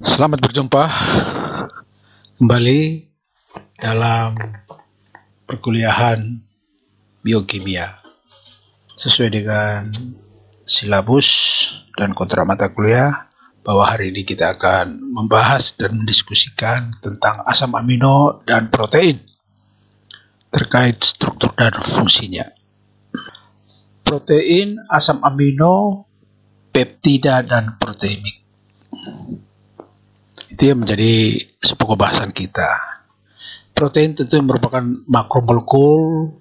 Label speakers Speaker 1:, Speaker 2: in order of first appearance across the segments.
Speaker 1: Selamat berjumpa kembali dalam perkuliahan biokimia sesuai dengan silabus dan kontrak mata kuliah, bahwa hari ini kita akan membahas dan mendiskusikan tentang asam amino dan protein terkait struktur dan fungsinya. Protein, asam amino, peptida, dan proteinimik. Itu yang menjadi pokok bahasan kita. Protein tentu merupakan makromolekul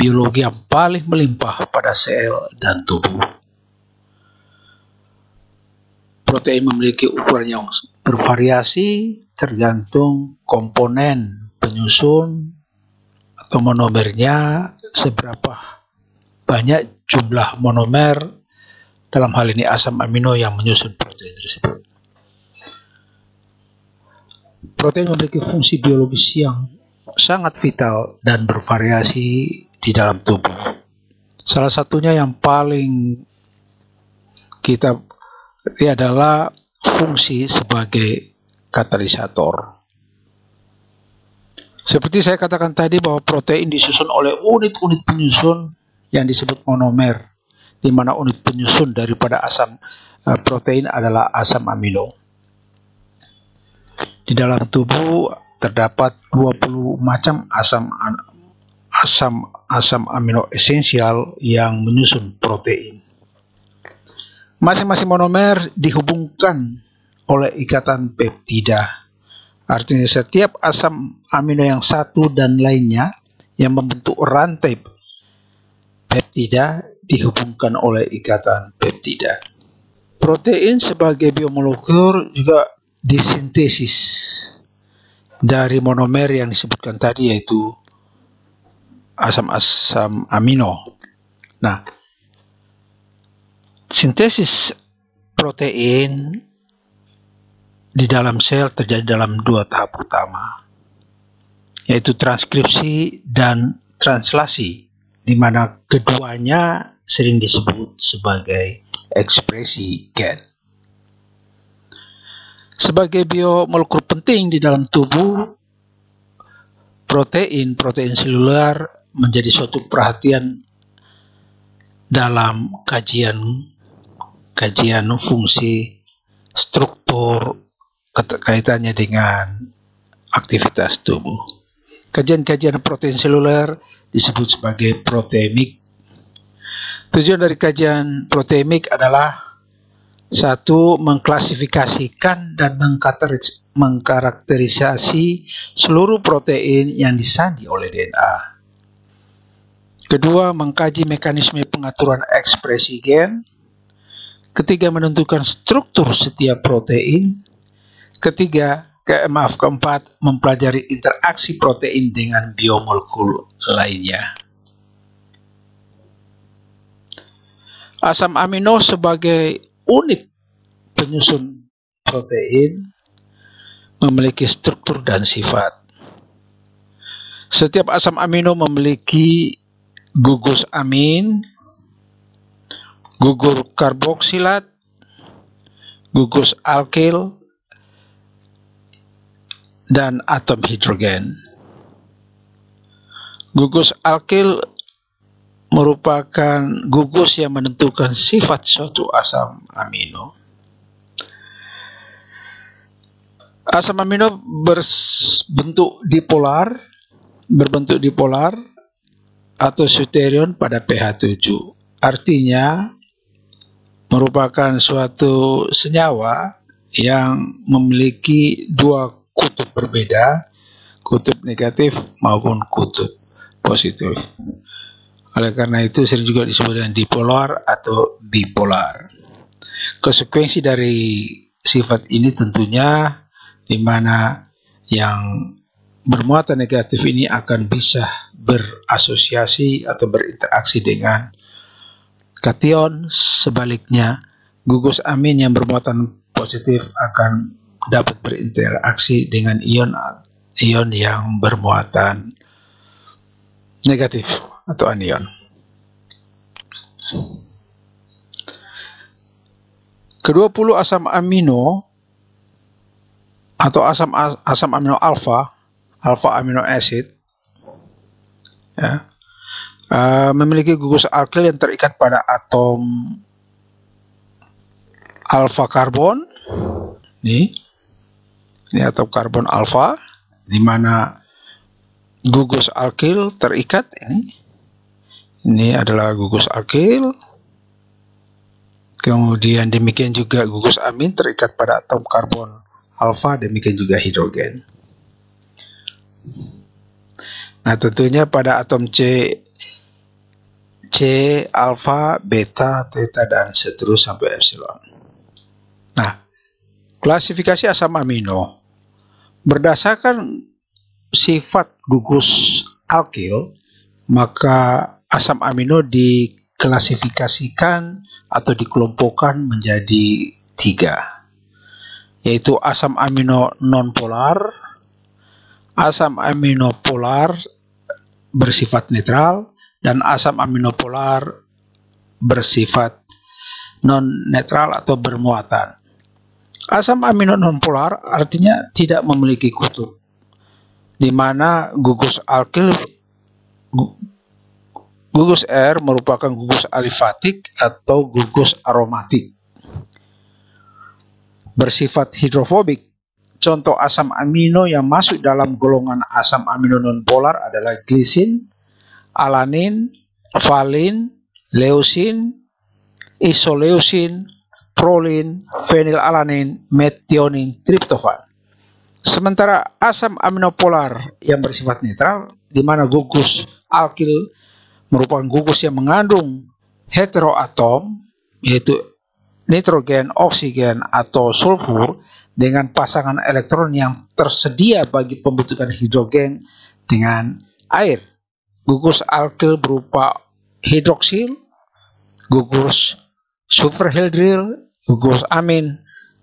Speaker 1: biologi yang paling melimpah pada sel dan tubuh. Protein memiliki ukuran yang bervariasi tergantung komponen penyusun atau monomernya, seberapa banyak jumlah monomer, dalam hal ini asam amino, yang menyusun protein tersebut. Protein memiliki fungsi biologis yang sangat vital dan bervariasi di dalam tubuh. Salah satunya yang paling kita adalah fungsi sebagai katalisator. Seperti saya katakan tadi, bahwa protein disusun oleh unit-unit penyusun yang disebut monomer, di mana unit penyusun daripada asam protein adalah asam amino. Di dalam tubuh terdapat 20 macam asam amino esensial yang menyusun protein. Masing-masing monomer dihubungkan oleh ikatan peptida. Artinya setiap asam amino yang satu dan lainnya yang membentuk rantai peptida dihubungkan oleh ikatan peptida. Protein sebagai biomolekul juga disintesis dari monomer yang disebutkan tadi, yaitu asam-asam amino. Nah, sintesis protein di dalam sel terjadi dalam dua tahap utama, yaitu transkripsi dan translasi, di mana keduanya sering disebut sebagai ekspresi gen. Sebagai biomolekul penting di dalam tubuh, protein seluler menjadi suatu perhatian dalam kajian fungsi, struktur, kaitannya dengan aktivitas tubuh. Kajian protein seluler disebut sebagai proteinimik. Tujuan dari kajian proteinimik adalah: satu, mengklasifikasikan dan mengkarakterisasi seluruh protein yang disandi oleh DNA. Kedua, mengkaji mekanisme pengaturan ekspresi gen. Ketiga, menentukan struktur setiap protein. Keempat, mempelajari interaksi protein dengan biomolekul lainnya. Asam amino sebagai unit penyusun protein memiliki struktur dan sifat. Setiap asam amino memiliki gugus amin, gugur karboksilat, gugus alkil, dan atom hidrogen. Gugus alkil merupakan gugus yang menentukan sifat suatu asam amino. Asam amino berbentuk dipolar atau deuterion pada pH 7. Artinya merupakan suatu senyawa yang memiliki dua kutub berbeda, kutub negatif maupun kutub positif. Oleh karena itu sering juga disebut dengan dipolar atau bipolar. Konsekuensi dari sifat ini tentunya di mana yang bermuatan negatif ini akan bisa berasosiasi atau berinteraksi dengan kation. Sebaliknya, gugus amin yang bermuatan positif akan dapat berinteraksi dengan ion yang bermuatan negatif atau anion. Kedua puluh asam amino atau asam amino alfa amino acid, ya, memiliki gugus alkil yang terikat pada atom alfa karbon. Ini atom karbon alfa, di mana gugus alkil terikat. Ini adalah gugus alkil. Kemudian demikian juga gugus amin terikat pada atom karbon alfa, demikian juga hidrogen. Nah, tentunya pada atom C, alfa, beta, theta, dan seterusnya sampai epsilon. Nah, klasifikasi asam amino berdasarkan sifat gugus alkil, maka asam amino diklasifikasikan atau dikelompokkan menjadi 3, yaitu asam amino nonpolar, asam amino polar bersifat netral, dan asam amino polar bersifat non-netral atau bermuatan. Asam amino nonpolar artinya tidak memiliki kutub, di mana gugus alkil, gugus R merupakan gugus alifatik atau gugus aromatik. Bersifat hidrofobik. Contoh asam amino yang masuk dalam golongan asam amino nonpolar adalah glisin, alanin, valin, leusin, isoleusin, prolin, fenilalanin, metionin, triptofan. Sementara asam amino polar yang bersifat netral, di mana gugus alkil merupakan gugus yang mengandung heteroatom, yaitu nitrogen, oksigen, atau sulfur dengan pasangan elektron yang tersedia bagi pembentukan hidrogen dengan air. Gugus alkil berupa hidroksil, gugus superhidril, gugus amin.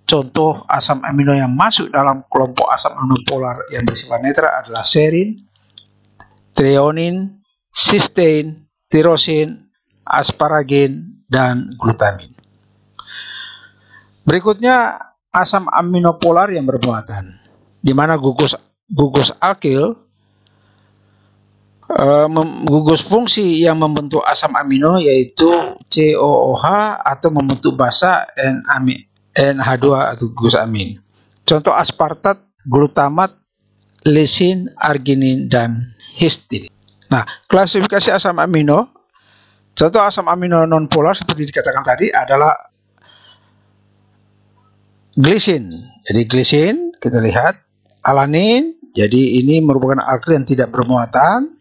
Speaker 1: Contoh asam amino yang masuk dalam kelompok asam amino polar yang bersifat netral adalah serin, treonin, sistein, tirosin, asparagin, dan glutamin. Berikutnya asam amino polar yang bermuatan, di mana gugus alkil, gugus fungsi yang membentuk asam amino yaitu COOH atau membentuk basa NH2 atau gugus amin. Contoh aspartat, glutamat, lisin, arginin, dan histidin. Nah, klasifikasi asam amino, contoh asam amino nonpolar seperti dikatakan tadi adalah glisin. Jadi glisin kita lihat, alanin, jadi ini merupakan alkil yang tidak bermuatan.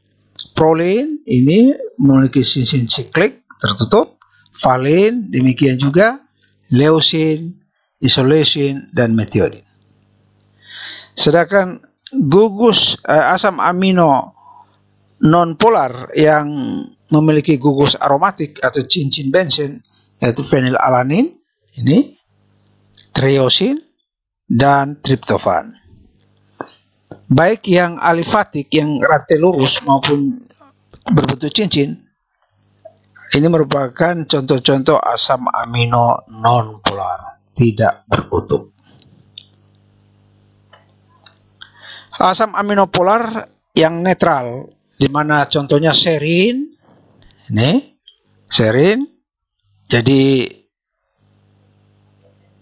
Speaker 1: Prolin ini memiliki sinsin siklik tertutup. Valin demikian juga, leusin, isoleusin, dan metionin. Sedangkan gugus asam amino nonpolar yang memiliki gugus aromatik atau cincin bensin yaitu fenilalanin, ini triosin, dan triptofan. Baik yang alifatik yang rantai lurus maupun berbentuk cincin, ini merupakan contoh-contoh asam amino nonpolar, tidak berkutub. Asam amino polar yang netral, di mana contohnya serin, ini serin, jadi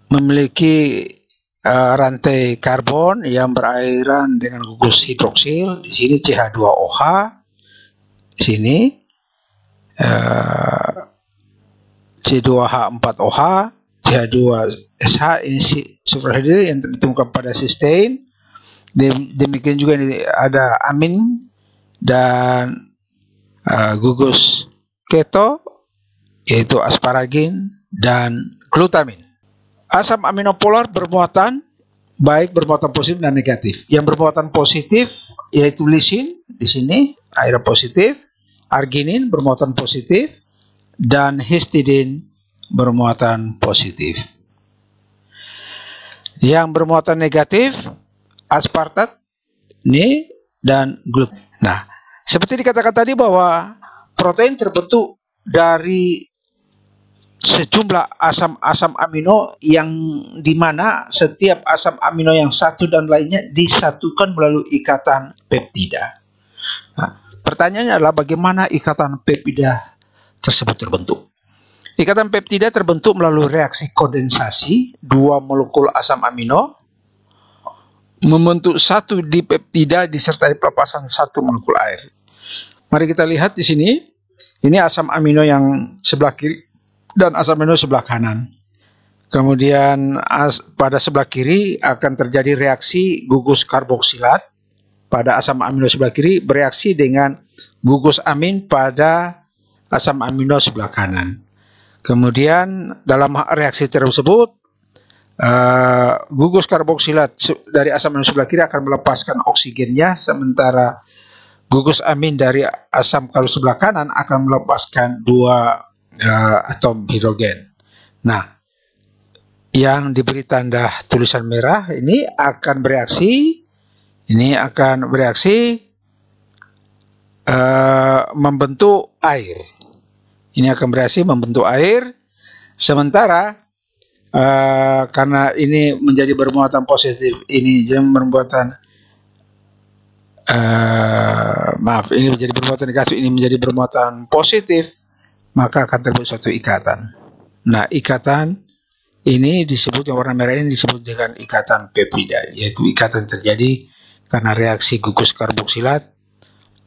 Speaker 1: memiliki rantai karbon yang berairan dengan gugus hidroksil. Di sini CH2OH, di sini C2H4OH, CH2SH, ini superhidril yang ditemukan pada sistein. Demikian juga ini ada amin dan gugus keto yaitu asparagin dan glutamin. Asam amino polar bermuatan baik bermuatan positif dan negatif. Yang bermuatan positif yaitu lisin, di sini air positif, arginin bermuatan positif, dan histidin bermuatan positif. Yang bermuatan negatif aspartat, ini, dan glutamin. Nah, seperti dikatakan tadi bahwa protein terbentuk dari sejumlah asam-asam amino yang dimana setiap asam amino yang satu dan lainnya disatukan melalui ikatan peptida. Nah, pertanyaannya adalah bagaimana ikatan peptida tersebut terbentuk. Ikatan peptida terbentuk melalui reaksi kondensasi dua molekul asam amino membentuk satu dipeptida disertai pelepasan satu molekul air. Mari kita lihat di sini. Ini asam amino yang sebelah kiri dan asam amino sebelah kanan. Kemudian pada sebelah kiri akan terjadi reaksi gugus karboksilat pada asam amino sebelah kiri bereaksi dengan gugus amin pada asam amino sebelah kanan. Kemudian dalam reaksi tersebut gugus karboksilat dari asam amino sebelah kiri akan melepaskan oksigennya, sementara gugus amin dari asam kalau sebelah kanan akan melepaskan dua atom hidrogen. Nah, yang diberi tanda tulisan merah ini akan bereaksi, membentuk air. Ini akan bereaksi membentuk air, sementara karena ini menjadi bermuatan positif, ini bermuatan ini menjadi bermuatan negatif, ini menjadi bermuatan positif, maka akan terbentuk suatu ikatan. Nah, ikatan ini disebut, yang warna merah ini disebut dengan ikatan peptida, yaitu ikatan terjadi karena reaksi gugus karboksilat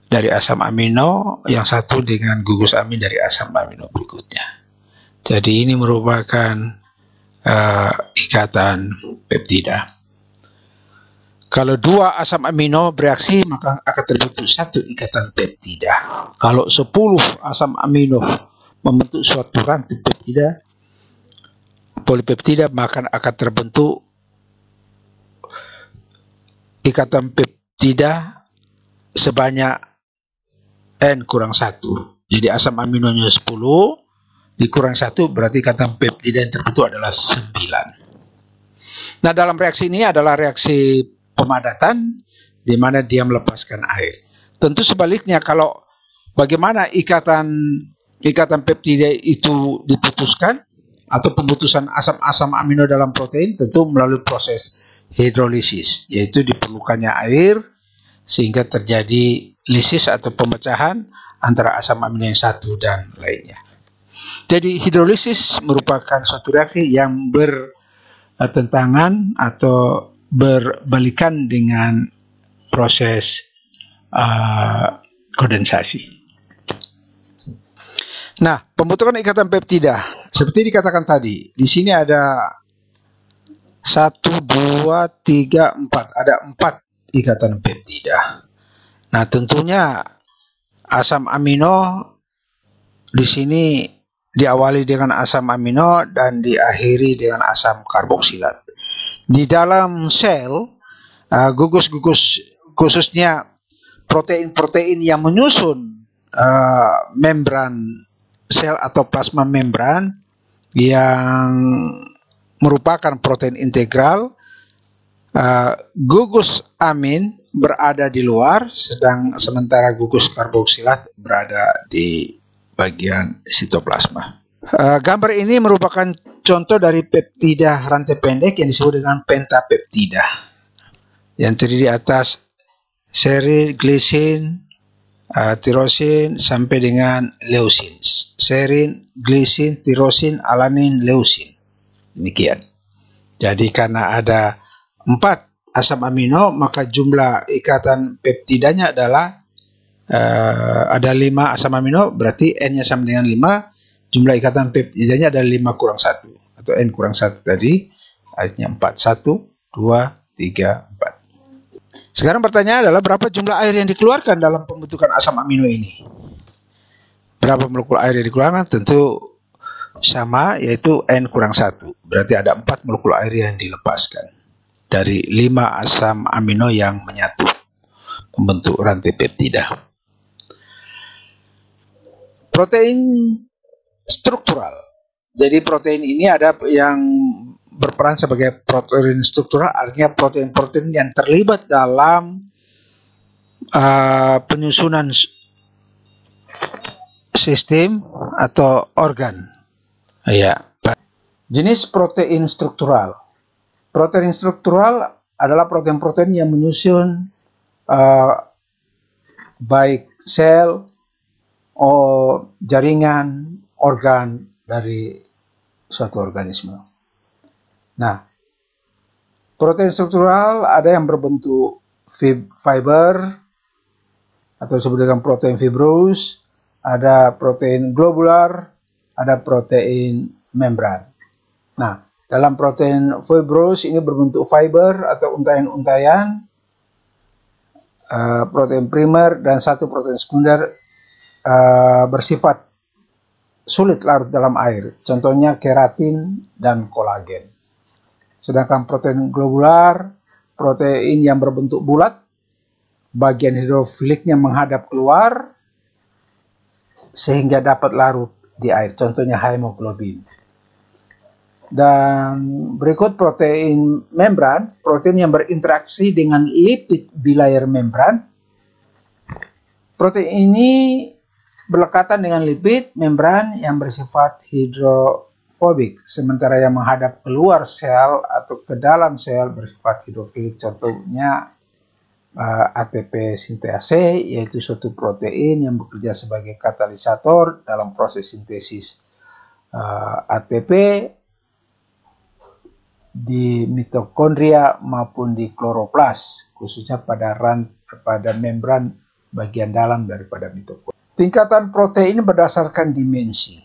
Speaker 1: dari asam amino yang satu dengan gugus amin dari asam amino berikutnya. Jadi ini merupakan ikatan peptida. Kalau dua asam amino bereaksi, maka akan terbentuk satu ikatan peptida. Kalau 10 asam amino membentuk suatu rantai peptida, polipeptida, maka akan terbentuk ikatan peptida sebanyak N-1. Jadi asam aminonya 10 dikurang 1 berarti ikatan peptida yang terbentuk adalah 9. Nah, dalam reaksi ini adalah reaksi pemadatan di mana dia melepaskan air. Tentu sebaliknya, kalau bagaimana ikatan peptida itu diputuskan atau pemutusan asam-asam amino dalam protein, tentu melalui proses hidrolisis, yaitu diperlukannya air sehingga terjadi lisis atau pemecahan antara asam amino yang satu dan lainnya. Jadi hidrolisis merupakan suatu reaksi yang bertentangan atau berbalikan dengan proses kondensasi. Nah, pembentukan ikatan peptida seperti dikatakan tadi, di sini ada 1, 2, 3, 4, ada 4 ikatan peptida. Nah, tentunya asam amino di sini diawali dengan asam amino dan diakhiri dengan asam karboksilat. Di dalam sel, gugus-gugus, khususnya protein-protein yang menyusun membran sel atau plasma membran yang merupakan protein integral, gugus amin berada di luar, sementara gugus karboksilat berada di bagian sitoplasma. Gambar ini merupakan contoh dari peptida rantai pendek yang disebut dengan pentapeptida, yang terdiri atas serin, glisin, tirosin sampai dengan leusin. Serin, glisin, tirosin, alanin, leusin. Demikian. Jadi karena ada 4 asam amino, maka jumlah ikatan peptidanya adalah ada 5 asam amino, berarti N-nya sama dengan 5. Jumlah ikatan peptidanya adalah 5 kurang 1 atau N kurang 1 tadi, artinya 4. 1, 2, 3, 4. Sekarang pertanyaan adalah berapa jumlah air yang dikeluarkan dalam pembentukan asam amino ini? Berapa molekul air yang dikeluarkan? Tentu sama, yaitu N kurang 1. Berarti ada 4 molekul air yang dilepaskan dari 5 asam amino yang menyatu membentuk rantai peptida. Protein struktural. Jadi protein ini ada yang berperan sebagai protein struktural, artinya protein-protein yang terlibat dalam penyusunan sistem atau organ. Ya. Jenis protein struktural. Protein struktural adalah protein-protein yang menyusun baik sel, jaringan, organ dari suatu organisme. Nah, protein struktural ada yang berbentuk fiber atau disebut dengan protein fibrous, ada protein globular, ada protein membran. Nah, dalam protein fibrous ini berbentuk fiber atau untayan-untayan, protein primer dan satu protein sekunder bersifat sulit larut dalam air, contohnya keratin dan kolagen. Sedangkan protein globular, protein yang berbentuk bulat, bagian hidrofiliknya menghadap keluar sehingga dapat larut di air, contohnya hemoglobin. Dan berikut protein membran, protein yang berinteraksi dengan lipid bilayer membran. Protein ini berdekatan dengan lipid membran yang bersifat hidrofobik, sementara yang menghadap keluar sel atau ke dalam sel bersifat hidrofilik, contohnya ATP sintase, yaitu suatu protein yang bekerja sebagai katalisator dalam proses sintesis ATP di mitokondria maupun di kloroplas, khususnya pada membran bagian dalam daripada mitokondria. Tingkatan protein berdasarkan dimensi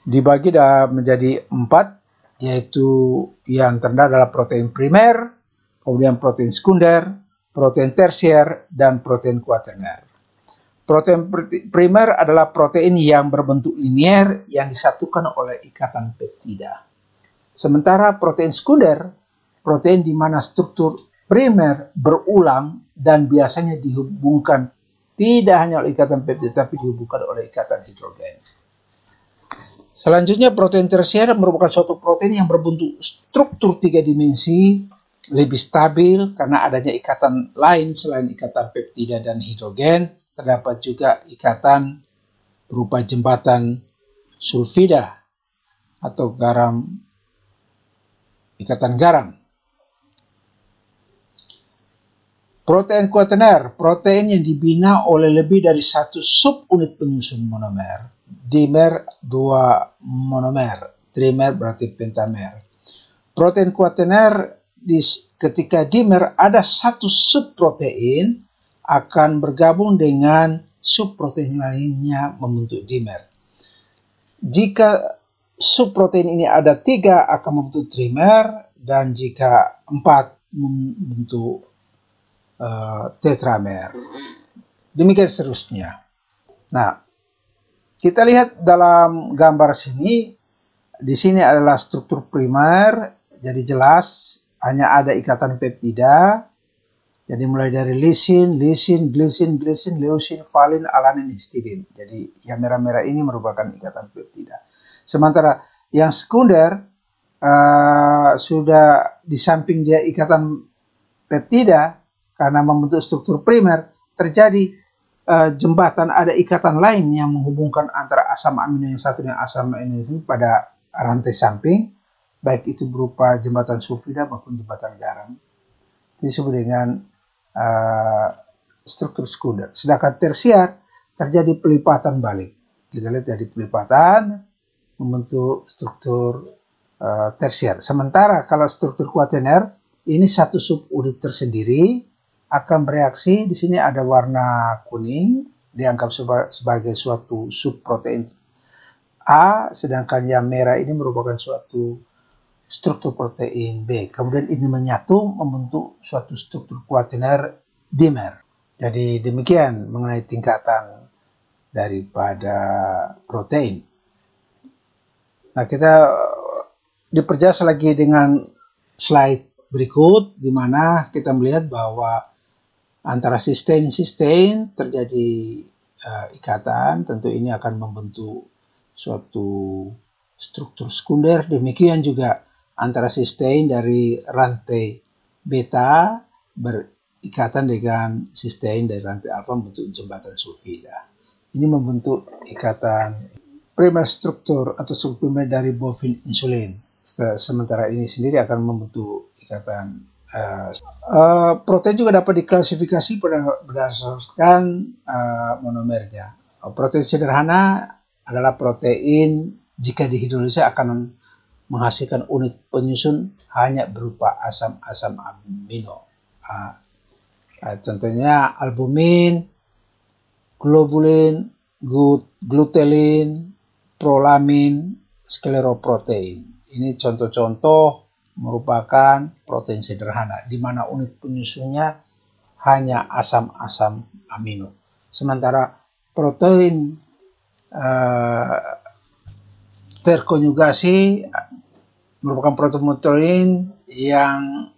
Speaker 1: dibagi menjadi 4, yaitu yang terendah adalah protein primer, kemudian protein sekunder, protein tersier, dan protein kuaterner. Protein primer adalah protein yang berbentuk linier yang disatukan oleh ikatan peptida. Sementara protein sekunder, protein di mana struktur primer berulang dan biasanya dihubungkan tidak hanya oleh ikatan peptida, tapi dihubungkan oleh ikatan hidrogen. Selanjutnya, protein tersier merupakan suatu protein yang berbentuk struktur 3 dimensi, lebih stabil karena adanya ikatan lain selain ikatan peptida dan hidrogen. Terdapat juga ikatan berupa jembatan sulfida atau ikatan garam. Protein kuaterner, protein yang dibina oleh lebih dari satu subunit penyusun monomer. Dimer 2 monomer, trimer berarti pentamer. Protein kuaterner ketika dimer ada satu subprotein akan bergabung dengan subprotein lainnya membentuk dimer. Jika subprotein ini ada 3 akan membentuk trimer, dan jika 4 membentuk tetramer. Demikian seterusnya. Nah, kita lihat dalam gambar sini. Di sini adalah struktur primer, jadi jelas hanya ada ikatan peptida. Jadi mulai dari lisin, glisin, leusin, valin, alanin, histidin. Jadi yang merah-merah ini merupakan ikatan peptida. Sementara yang sekunder sudah di samping dia ikatan peptida, karena membentuk struktur primer, terjadi jembatan, ada ikatan lain yang menghubungkan antara asam amino yang satu dengan asam amino ini pada rantai samping, baik itu berupa jembatan sulfida maupun jembatan garam. Ini disebut dengan struktur sekunder. Sedangkan tersier terjadi pelipatan balik. Kita lihat dari pelipatan membentuk struktur tersier. Sementara kalau struktur kuaterner ini satu subunit tersendiri akan bereaksi. Di sini ada warna kuning, dianggap sebagai suatu subprotein A, sedangkan yang merah ini merupakan suatu struktur protein B. Kemudian ini menyatu membentuk suatu struktur kuaterner dimer. Jadi demikian mengenai tingkatan daripada protein. Nah, kita diperjelas lagi dengan slide berikut, di mana kita melihat bahwa antara sistein terjadi ikatan, tentu ini akan membentuk suatu struktur sekunder. Demikian juga antara sistein dari rantai beta berikatan dengan sistein dari rantai alfa membentuk jembatan sulfida. Ini membentuk ikatan primer struktur atau struktur primer dari bovin insulin. Sementara ini sendiri akan membentuk ikatan. Protein juga dapat diklasifikasi berdasarkan monomernya. Protein sederhana adalah protein jika dihidrolisis akan menghasilkan unit penyusun hanya berupa asam-asam amino. Contohnya albumin, globulin, glutelin, prolamin, skleroprotein. Ini contoh-contoh merupakan protein sederhana di mana unit penyusunnya hanya asam-asam amino. Sementara protein terkonjugasi merupakan protein yang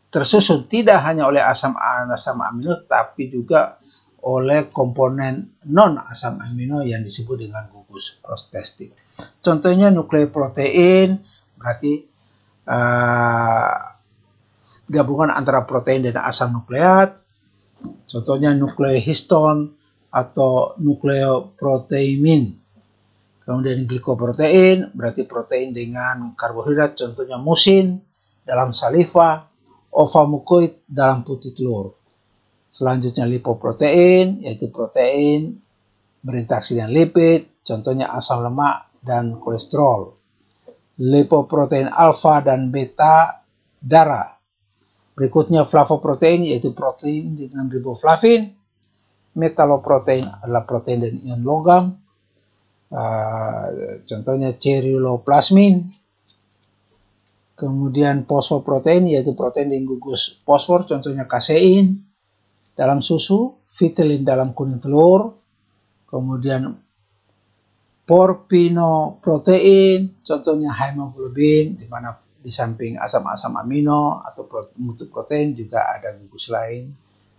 Speaker 1: tersusun tidak hanya oleh asam amino tapi juga oleh komponen non asam amino yang disebut dengan gugus protestik. Contohnya nukleoprotein berarti gabungan antara protein dan asam nukleat. Contohnya nukleohiston atau nukleoproteimin. Kemudian glikoprotein berarti protein dengan karbohidrat, contohnya musin dalam saliva, ovamukoid dalam putih telur. Selanjutnya lipoprotein, yaitu protein berinteraksi dengan lipid, contohnya asam lemak dan kolesterol. Lipoprotein alfa dan beta darah. Berikutnya flavoprotein, yaitu protein dengan riboflavin. Metaloprotein adalah protein dan ion logam. Contohnya ceruloplasmin. Kemudian fosfoprotein, yaitu protein dengan gugus fosfor, contohnya kasein dalam susu, vitelin dalam kuning telur. Kemudian porfinoprotein, contohnya hemoglobin, di mana di samping asam-asam amino atau mutu protein juga ada gugus lain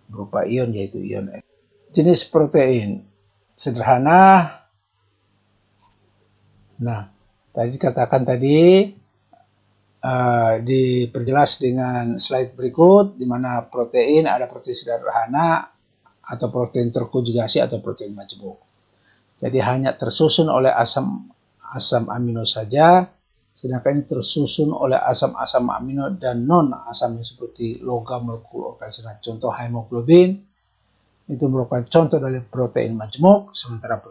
Speaker 1: berupa ion, yaitu ion F. Jenis protein sederhana. Nah, tadi katakan diperjelas dengan slide berikut, di mana protein ada protein sederhana atau protein terkonjugasi atau protein majemuk. Jadi hanya tersusun oleh asam amino saja, sedangkan ini tersusun oleh asam-asam amino dan non asam seperti logam molekul organik. Contoh hemoglobin itu merupakan contoh dari protein majemuk, sementara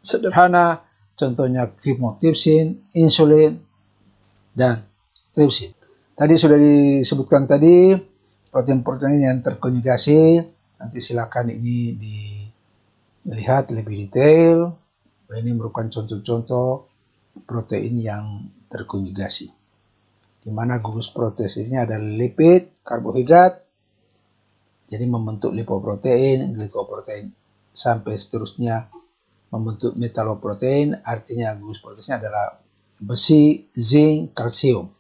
Speaker 1: sederhana contohnya chymotrypsin, insulin, dan tripsin. Tadi sudah disebutkan tadi protein-protein yang terkonjugasi. Nanti silakan ini dilihat lebih detail. Ini merupakan contoh-contoh protein yang terkonjugasi, di mana gugus proteinnya adalah lipid, karbohidrat, jadi membentuk lipoprotein, glikoprotein, sampai seterusnya membentuk metaloprotein, artinya gugus proteinnya adalah besi, zinc, kalsium.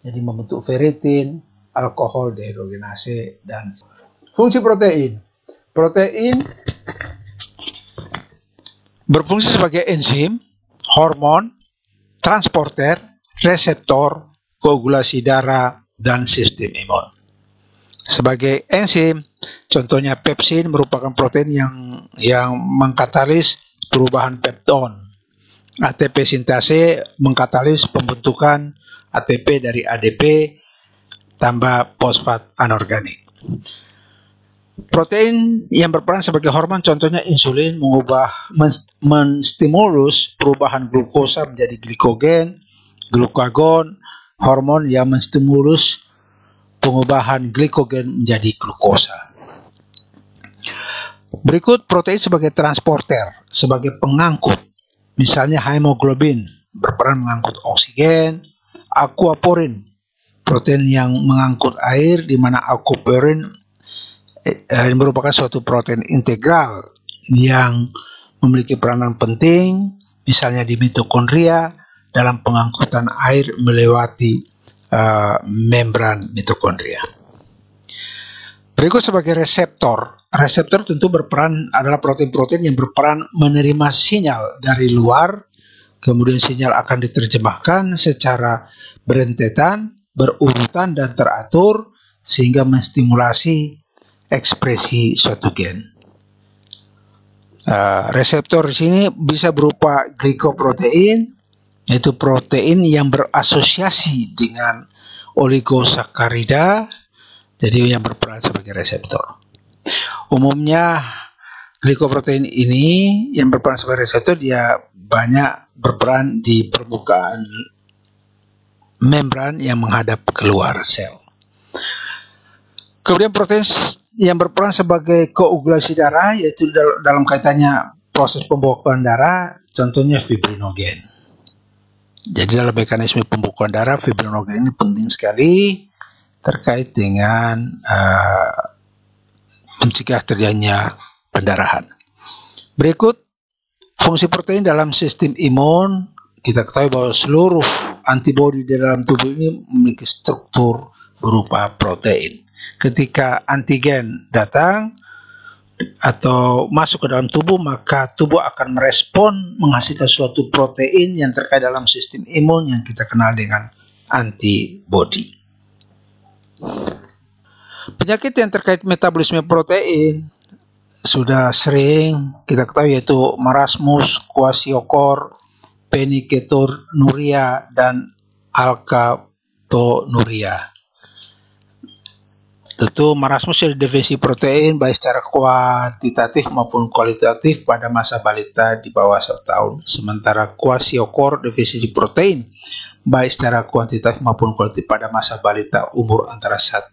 Speaker 1: Jadi membentuk ferritin, alkohol dehidrogenase, dan fungsi protein. Protein berfungsi sebagai enzim, hormon, transporter, reseptor, koagulasi darah, dan sistem imun. Sebagai enzim, contohnya pepsin merupakan protein yang mengkatalis perubahan pepton. ATP sintase mengkatalis pembentukan ATP dari ADP tambah fosfat anorganik. Protein yang berperan sebagai hormon, contohnya insulin, menstimulus perubahan glukosa menjadi glikogen, glukagon, hormon yang menstimulus pengubahan glikogen menjadi glukosa. Berikut protein sebagai transporter, sebagai pengangkut. Misalnya hemoglobin berperan mengangkut oksigen, aquaporin, protein yang mengangkut air, di mana aquaporin merupakan suatu protein integral yang memiliki peranan penting, misalnya di mitokondria dalam pengangkutan air melewati membran mitokondria. Berikut sebagai reseptor. Reseptor tentu adalah protein-protein yang berperan menerima sinyal dari luar, kemudian sinyal akan diterjemahkan secara berentetan, berurutan, dan teratur sehingga menstimulasi ekspresi suatu gen. Reseptor di sini bisa berupa glikoprotein, yaitu protein yang berasosiasi dengan oligosakarida, jadi yang berperan sebagai reseptor. Umumnya glikoprotein ini yang berperan sebagai reseptor dia banyak berperan di permukaan membran yang menghadap keluar sel. Kemudian protein yang berperan sebagai koagulasi darah, yaitu dalam kaitannya proses pembekuan darah, contohnya fibrinogen. Jadi dalam mekanisme pembekuan darah, fibrinogen ini penting sekali terkait dengan mencegah terjadinya pendarahan. Berikut fungsi protein dalam sistem imun. Kita ketahui bahwa seluruh antibodi di dalam tubuh ini memiliki struktur berupa protein. Ketika antigen datang atau masuk ke dalam tubuh, maka tubuh akan merespon menghasilkan suatu protein yang terkait dalam sistem imun yang kita kenal dengan antibodi. Penyakit yang terkait metabolisme protein sudah sering kita ketahui, yaitu marasmus, kwashiorkor, phenylketonuria, dan alkaptonuria. Tentu marasmus adalah defisi protein baik secara kuantitatif maupun kualitatif pada masa balita di bawah 1 tahun. Sementara kwashiorkor defisisi protein baik secara kuantitatif maupun kualitatif pada masa balita umur antara 1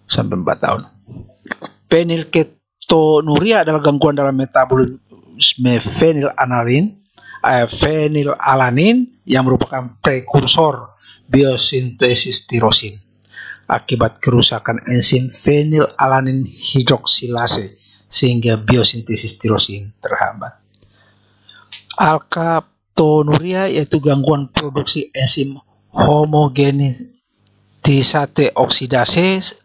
Speaker 1: sampai 4 tahun. Phenylketonuria adalah gangguan dalam metabolisme fenilalanin yang merupakan prekursor biosintesis tirosin akibat kerusakan enzim fenilalanin hidroksilase sehingga biosintesis tirosin terhambat. Alkaptonuria yaitu gangguan produksi enzim homogenetisase oksidase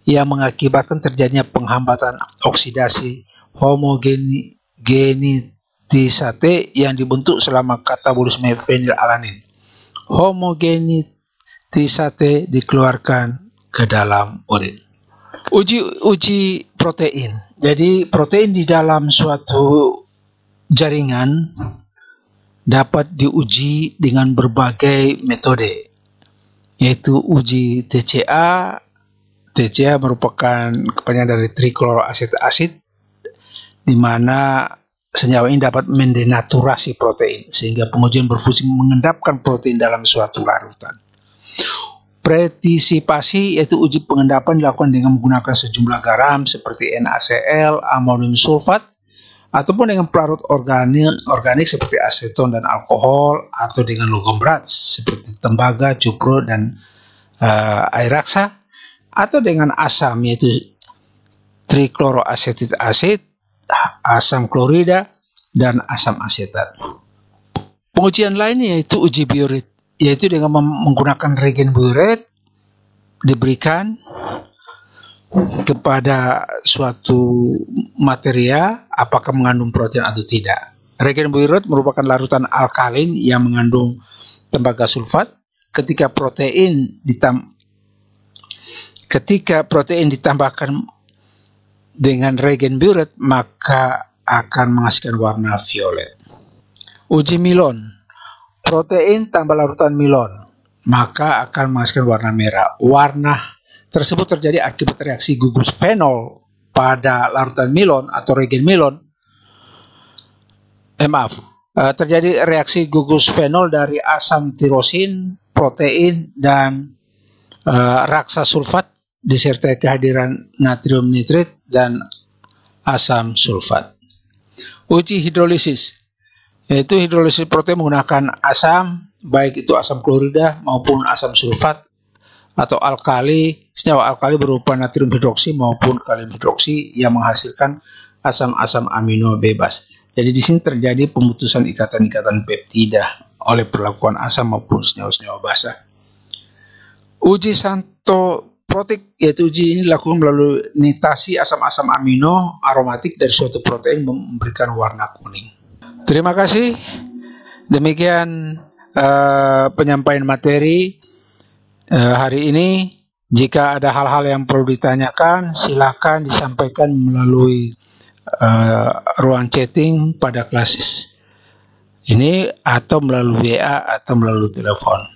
Speaker 1: yang mengakibatkan terjadinya penghambatan oksidasi homogenetisase yang dibentuk selama katabolisme fenilalanin. Homogenetisase dikeluarkan ke dalam urin. Uji protein. Jadi protein di dalam suatu jaringan dapat diuji dengan berbagai metode, yaitu uji TCA. TCA merupakan kepanjangan dari trichloroacetic acid, di mana senyawa ini dapat mendenaturasi protein sehingga pengujian berfungsi mengendapkan protein dalam suatu larutan. Pretisipasi yaitu uji pengendapan dilakukan dengan menggunakan sejumlah garam seperti NaCl, amonium sulfat, ataupun dengan pelarut organik seperti aseton dan alkohol, atau dengan logam berat seperti tembaga, cupro, dan air raksa, atau dengan asam yaitu trichloroacetic acid, asam klorida, dan asam asetat. Pengujian lainnya yaitu uji biuret, yaitu dengan menggunakan reagen biuret diberikan kepada suatu materia apakah mengandung protein atau tidak. Reagen biuret merupakan larutan alkalin yang mengandung tembaga sulfat. Ketika protein ditambahkan dengan reagen biuret, maka akan menghasilkan warna violet. Uji milon. Protein tambah larutan milon, maka akan menghasilkan warna merah. Warna tersebut terjadi akibat reaksi gugus fenol pada larutan milon atau reagen milon. Terjadi reaksi gugus fenol dari asam tirosin, protein, dan raksa sulfat disertai kehadiran natrium nitrit dan asam sulfat. Uji hidrolisis, yaitu hidrolisis protein menggunakan asam, baik itu asam klorida maupun asam sulfat atau alkali, senyawa alkali berupa natrium hidroksi maupun kalium hidroksi yang menghasilkan asam-asam amino bebas. Jadi di sini terjadi pemutusan ikatan-ikatan peptida oleh perlakuan asam maupun senyawa-senyawa basah. Uji santoprotik, yaitu uji ini dilakukan melalui nitasi asam-asam amino aromatik dari suatu protein memberikan warna kuning. Terima kasih. Demikian penyampaian materi hari ini. Jika ada hal-hal yang perlu ditanyakan, silakan disampaikan melalui ruang chatting pada kelas ini, atau melalui WA atau melalui telepon.